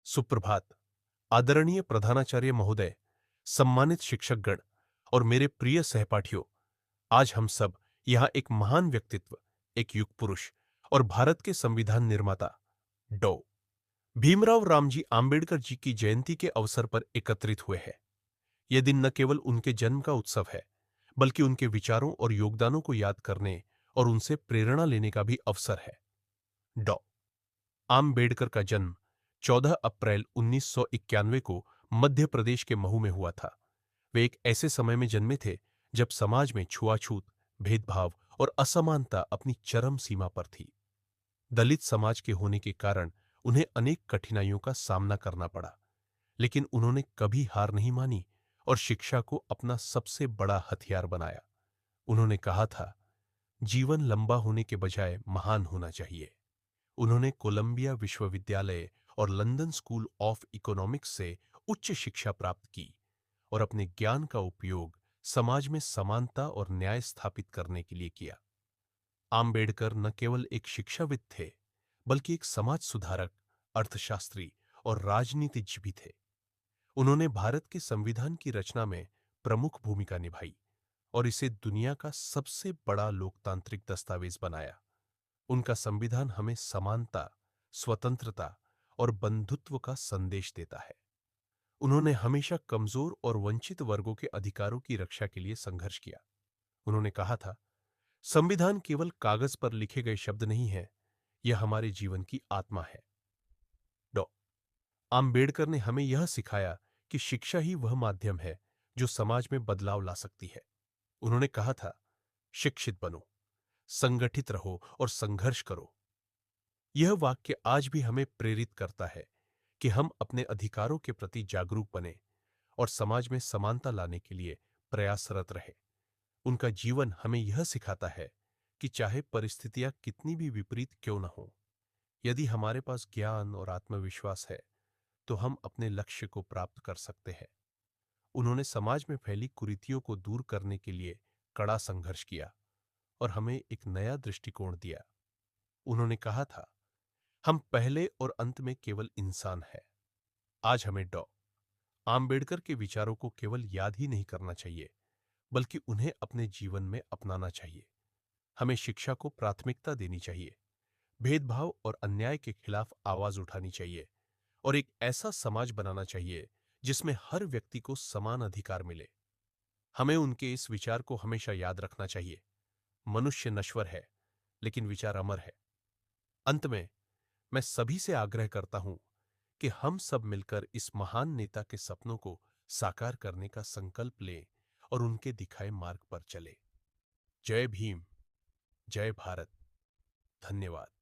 सुप्रभात। आदरणीय प्रधानाचार्य महोदय, सम्मानित शिक्षकगण और मेरे प्रिय सहपाठियों, आज हम सब यहाँ एक महान व्यक्तित्व, एक युग पुरुष और भारत के संविधान निर्माता डॉ. भीमराव रामजी आंबेडकर जी की जयंती के अवसर पर एकत्रित हुए हैं। यह दिन न केवल उनके जन्म का उत्सव है, बल्कि उनके विचारों और योगदानों को याद करने और उनसे प्रेरणा लेने का भी अवसर है। डॉ. आम्बेडकर का जन्म 14 अप्रैल 1991 को मध्य प्रदेश के महू में हुआ था। वे एक ऐसे समय में जन्मे थे जब समाज में छुआछूत, भेदभाव और असमानता अपनी चरम सीमा पर थी। दलित समाज के होने के कारण उन्हें अनेक कठिनाइयों का सामना करना पड़ा, लेकिन उन्होंने कभी हार नहीं मानी और शिक्षा को अपना सबसे बड़ा हथियार बनाया। उन्होंने कहा था, जीवन लंबा होने के बजाय महान होना चाहिए। उन्होंने कोलंबिया विश्वविद्यालय और लंदन स्कूल ऑफ इकोनॉमिक्स से उच्च शिक्षा प्राप्त की और अपने ज्ञान का उपयोग समाज में समानता और न्याय स्थापित करने के लिए किया। आम्बेडकर न केवल एक शिक्षाविद थे, बल्कि एक समाज सुधारक, अर्थशास्त्री और राजनीतिज्ञ भी थे। उन्होंने भारत के संविधान की रचना में प्रमुख भूमिका निभाई और इसे दुनिया का सबसे बड़ा लोकतांत्रिक दस्तावेज बनाया। उनका संविधान हमें समानता, स्वतंत्रता और बंधुत्व का संदेश देता है। उन्होंने हमेशा कमजोर और वंचित वर्गों के अधिकारों की रक्षा के लिए संघर्ष किया। उन्होंने कहा था, संविधान केवल कागज पर लिखे गए शब्द नहीं है, यह हमारे जीवन की आत्मा है। डॉ. आम्बेडकर ने हमें यह सिखाया कि शिक्षा ही वह माध्यम है जो समाज में बदलाव ला सकती है। उन्होंने कहा था, शिक्षित बनो, संगठित रहो और संघर्ष करो। यह वाक्य आज भी हमें प्रेरित करता है कि हम अपने अधिकारों के प्रति जागरूक बने और समाज में समानता लाने के लिए प्रयासरत रहे। उनका जीवन हमें यह सिखाता है कि चाहे परिस्थितियां कितनी भी विपरीत क्यों न हो, यदि हमारे पास ज्ञान और आत्मविश्वास है, तो हम अपने लक्ष्य को प्राप्त कर सकते हैं। उन्होंने समाज में फैली कुरीतियों को दूर करने के लिए कड़ा संघर्ष किया और हमें एक नया दृष्टिकोण दिया। उन्होंने कहा था, हम पहले और अंत में केवल इंसान हैं। आज हमें डॉ. आम्बेडकर के विचारों को केवल याद ही नहीं करना चाहिए, बल्कि उन्हें अपने जीवन में अपनाना चाहिए। हमें शिक्षा को प्राथमिकता देनी चाहिए, भेदभाव और अन्याय के खिलाफ आवाज उठानी चाहिए और एक ऐसा समाज बनाना चाहिए जिसमें हर व्यक्ति को समान अधिकार मिले। हमें उनके इस विचार को हमेशा याद रखना चाहिए। मनुष्य नश्वर है, लेकिन विचार अमर है। अंत में मैं सभी से आग्रह करता हूं कि हम सब मिलकर इस महान नेता के सपनों को साकार करने का संकल्प लें और उनके दिखाए मार्ग पर चलें। जय भीम, जय भारत। धन्यवाद।